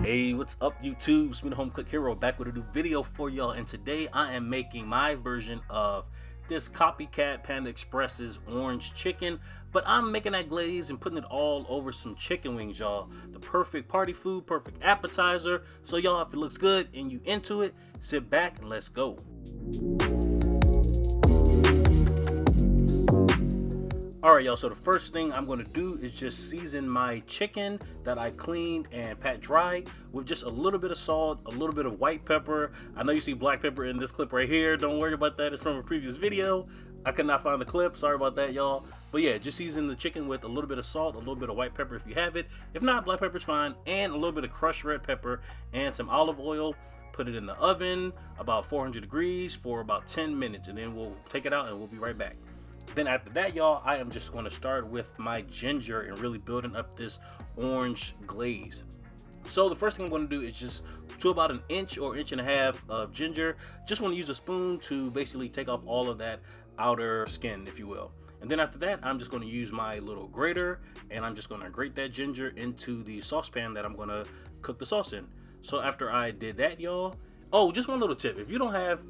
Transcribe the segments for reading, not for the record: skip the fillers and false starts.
Hey, what's up YouTube? It's me, the Home Cook Hero, back with a new video for y'all, and today I am making my version of this Copycat Panda Express's orange chicken, but I'm making that glaze and putting it all over some chicken wings, y'all. The perfect party food, perfect appetizer. So y'all, if it looks good and you into it, sit back and let's go. Alright y'all, so the first thing I'm going to do is just season my chicken that I cleaned and pat dry with just a little bit of salt, a little bit of white pepper. I know you see black pepper in this clip right here. Don't worry about that. It's from a previous video. I could not find the clip. Sorry about that, y'all. But yeah, just season the chicken with a little bit of salt, a little bit of white pepper if you have it. If not, black pepper's fine. And a little bit of crushed red pepper and some olive oil. Put it in the oven about 400 degrees for about 10 minutes. And then we'll take it out and we'll be right back. Then after that, y'all, I am just going to start with my ginger and really building up this orange glaze. So the first thing I'm going to do is just to about an inch or inch and a half of ginger. Just want to use a spoon to basically take off all of that outer skin, if you will. And then after that, I'm just going to use my little grater and I'm just going to grate that ginger into the saucepan that I'm going to cook the sauce in. So after I did that, y'all, oh, just one little tip. If you don't have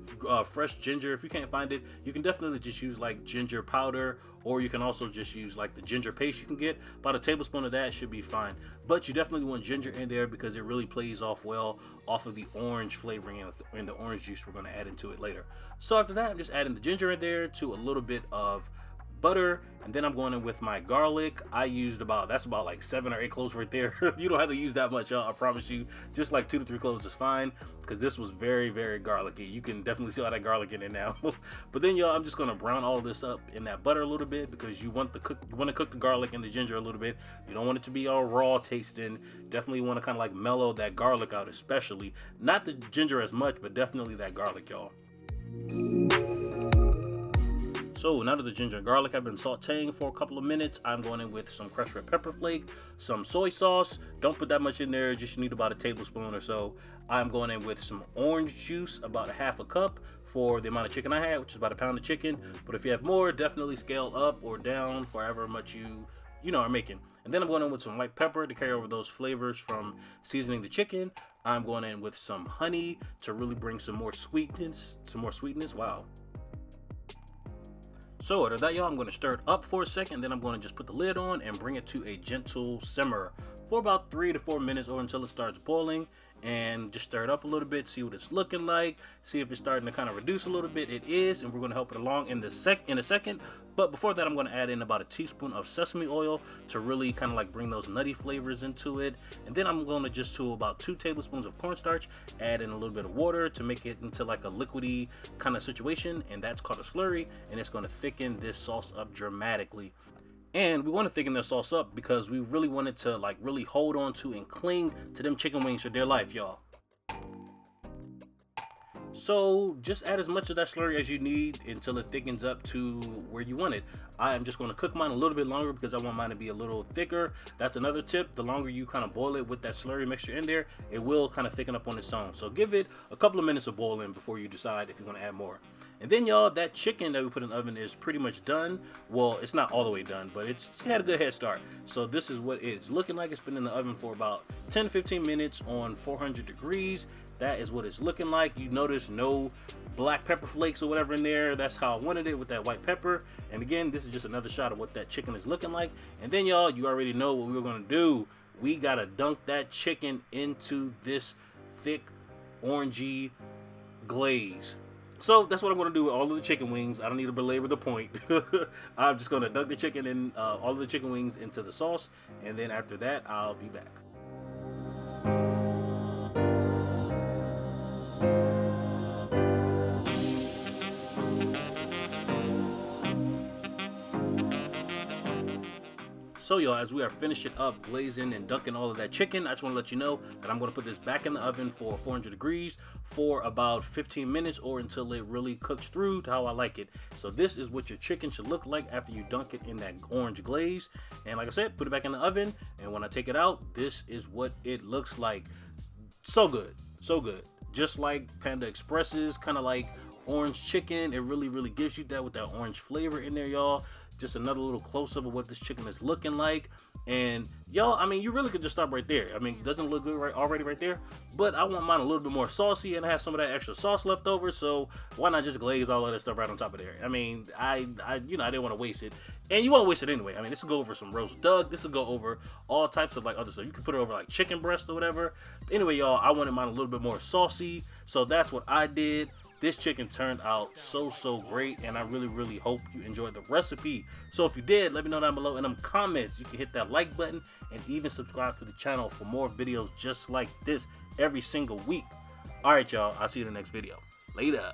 fresh ginger, if you can't find it, you can definitely just use like ginger powder, or you can also just use like the ginger paste you can get. About a tablespoon of that should be fine. But you definitely want ginger in there because it really plays off well off of the orange flavoring and the orange juice we're going to add into it later. So after that, I'm just adding the ginger in there to a little bit of butter, and then I'm going in with my garlic. I used that's about like 7 or 8 cloves right there. You don't have to use that much, y'all, I promise you. Just like 2 to 3 cloves is fine, because this was very, very garlicky. You can definitely see all that garlic in it now. But then, y'all, I'm just going to brown all of this up in that butter a little bit, because you want to cook the garlic and the ginger a little bit. You don't want it to be all raw tasting. Definitely want to kind of like mellow that garlic out, especially not the ginger as much, but definitely that garlic, y'all. So now that the ginger and garlic have been sauteing for a couple of minutes, I'm going in with some crushed red pepper flake, some soy sauce. Don't put that much in there, just need about a tablespoon or so. I'm going in with some orange juice, about a half a cup for the amount of chicken I had, which is about a pound of chicken. But if you have more, definitely scale up or down for however much you know are making. And then I'm going in with some white pepper to carry over those flavors from seasoning the chicken. I'm going in with some honey to really bring some more sweetness. Wow. So after that, y'all, I'm going to stir it up for a second, then I'm going to just put the lid on and bring it to a gentle simmer for about 3 to 4 minutes or until it starts boiling, and just stir it up a little bit, see what it's looking like, see if it's starting to kind of reduce a little bit. It is, and we're going to help it along in a second. But before that, I'm going to add in about a teaspoon of sesame oil to really kind of like bring those nutty flavors into it. And then I'm going to just to about 2 tablespoons of cornstarch, add in a little bit of water to make it into like a liquidy kind of situation, and that's called a slurry, and it's going to thicken this sauce up dramatically. And we want to thicken this sauce up because we really want it to like really hold on to and cling to them chicken wings for dear life, y'all. So just add as much of that slurry as you need until it thickens up to where you want it. I am just going to cook mine a little bit longer because I want mine to be a little thicker. That's another tip. The longer you kind of boil it with that slurry mixture in there, it will kind of thicken up on its own. So give it a couple of minutes of boiling before you decide if you want to add more. And then, y'all, that chicken that we put in the oven is pretty much done. Well, it's not all the way done, but it had a good head start. So this is what it's looking like. It's been in the oven for about 10 to 15 minutes on 400 degrees. That is what it's looking like. You notice no black pepper flakes or whatever in there. That's how I wanted it with that white pepper. And again, this is just another shot of what that chicken is looking like. And then, y'all, you already know what we were going to do. We got to dunk that chicken into this thick orangey glaze. So that's what I'm going to do with all of the chicken wings. I don't need to belabor the point. I'm just going to dunk the chicken and all of the chicken wings into the sauce. And then after that, I'll be back. So y'all, as we are finishing up glazing and dunking all of that chicken, I just want to let you know that I'm going to put this back in the oven for 400 degrees for about 15 minutes or until it really cooks through to how I like it. So this is what your chicken should look like after you dunk it in that orange glaze. And like I said, put it back in the oven, and when I take it out, this is what it looks like. So good, so good. Just like Panda Express's kind of like orange chicken, it really gives you that with that orange flavor in there, y'all. Just another little close-up of what this chicken is looking like. And Y'all, I mean, you really could just stop right there. I mean, it doesn't look good already right there, but I want mine a little bit more saucy and I have some of that extra sauce left over, so why not just glaze all of that stuff right on top of there? I mean, I didn't want to waste it, and you won't waste it anyway. I mean, this will go over some roast duck, this will go over all types of like other stuff. You can put it over like chicken breast or whatever. But anyway, y'all, I wanted mine a little bit more saucy, so that's what I did. This chicken turned out so great, and I really hope you enjoyed the recipe. So if you did, let me know down below in them comments. You can hit that like button and even subscribe to the channel for more videos just like this every single week. Alright, y'all, I'll see you in the next video. Later.